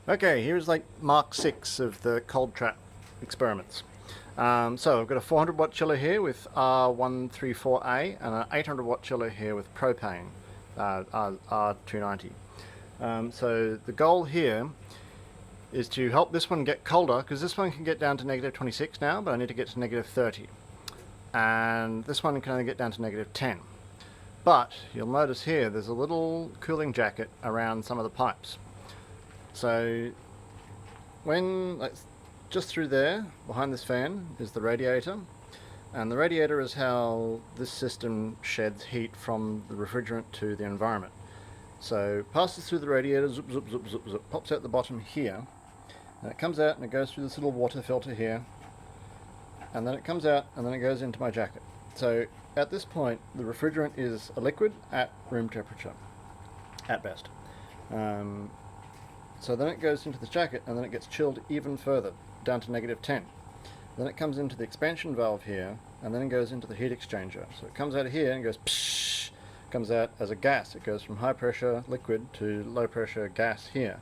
Okay, here's like Mark 6 of the cold trap experiments. So I've got a 400 watt chiller here with R134A and an 800 watt chiller here with propane, R290. So the goal here is to help this one get colder, because this one can get down to negative 26 now, but I need to get to negative 30. And this one can only get down to negative 10. But you'll notice here there's a little cooling jacket around some of the pipes. So when, like, just through there, behind this fan, is the radiator. And the radiator is how this system sheds heat from the refrigerant to the environment. So passes through the radiator, zip, zip, zip, zip, zip, pops out the bottom here. And it comes out and it goes through this little water filter here. And then it comes out and then it goes into my jacket. So at this point, the refrigerant is a liquid at room temperature, at best. So then it goes into the jacket and then it gets chilled even further, down to negative 10. Then it comes into the expansion valve here and then it goes into the heat exchanger. So it comes out of here and goes psh, comes out as a gas. It goes from high pressure liquid to low pressure gas here.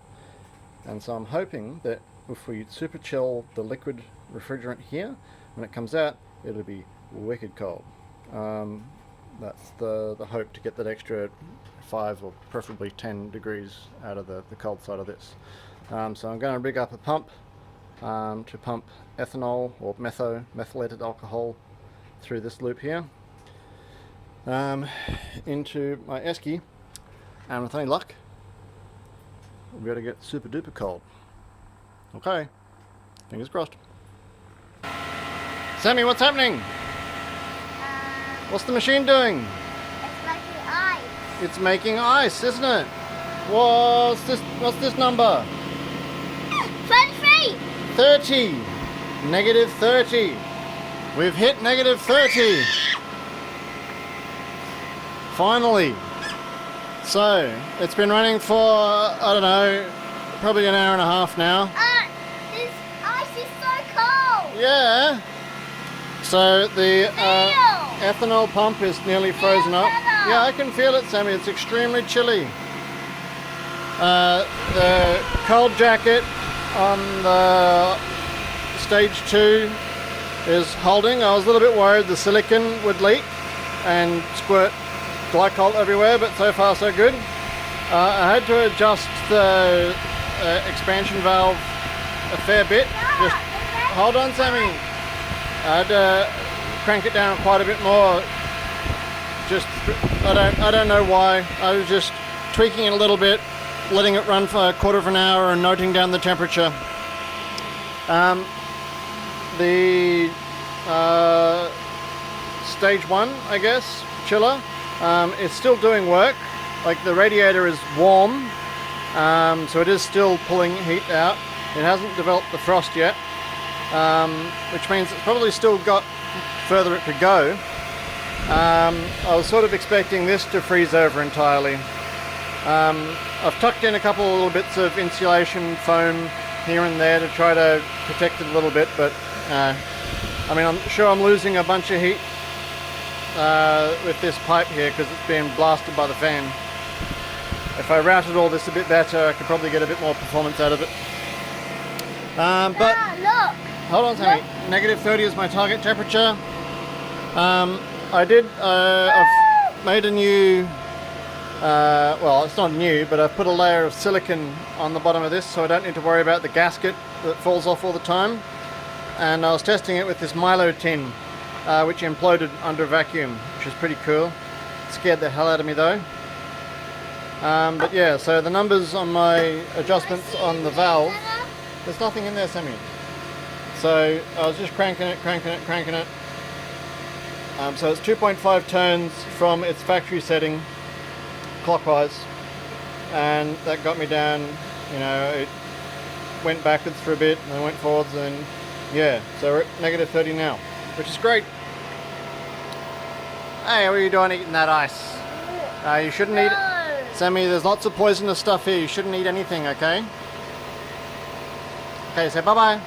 And so I'm hoping that if we super chill the liquid refrigerant here, when it comes out, it'll be wicked cold. That's the hope, to get that extra 5 or preferably 10 degrees out of the cold side of this. So I'm going to rig up a pump to pump ethanol or methylated alcohol through this loop here into my esky, and with any luck we'll be able to get super duper cold. Okay, fingers crossed. Sammy, what's happening? What's the machine doing? It's making ice. It's making ice, isn't it? What's this number? 23! 30. Negative 30. We've hit negative 30. Finally. So, it's been running for, I don't know, probably an hour and a half now. This ice is so cold! Yeah. So the ethanol pump is nearly frozen up. Yeah, I can feel it, Sammy. It's extremely chilly. The cold jacket on the stage 2 is holding. I was a little bit worried the silicon would leak and squirt glycol everywhere, but so far so good. I had to adjust the expansion valve a fair bit. Just hold on, Sammy. I had to crank it down quite a bit more. Just, I don't know why. I was just tweaking it a little bit, letting it run for a quarter of an hour and noting down the temperature. The stage 1, I guess, chiller, is still doing work. Like, the radiator is warm, so it is still pulling heat out. It hasn't developed the frost yet. Which means it's probably still got further it could go. I was sort of expecting this to freeze over entirely. I've tucked in a couple of little bits of insulation foam here and there to try to protect it a little bit, but I mean, I'm sure I'm losing a bunch of heat with this pipe here because it's being blasted by the fan. If I routed all this a bit better, I could probably get a bit more performance out of it. But Look! hold on, Sammy. Negative 30 is my target temperature. I've made a new, well, it's not new, but I've put a layer of silicon on the bottom of this so I don't need to worry about the gasket that falls off all the time. And I was testing it with this Milo tin, which imploded under vacuum, which is pretty cool. Scared the hell out of me though. But yeah, so the numbers on my adjustments on the valve, there's nothing in there, Sammy. So I was just cranking it. So it's 2.5 turns from its factory setting, clockwise, and that got me down. You know, it went backwards for a bit, and then went forwards, and yeah. So we're at negative 30 now, which is great. Hey, what are you doing eating that ice? You shouldn't eat it, Sammy. There's lots of poisonous stuff here. You shouldn't eat anything. Okay. Okay. Say bye bye.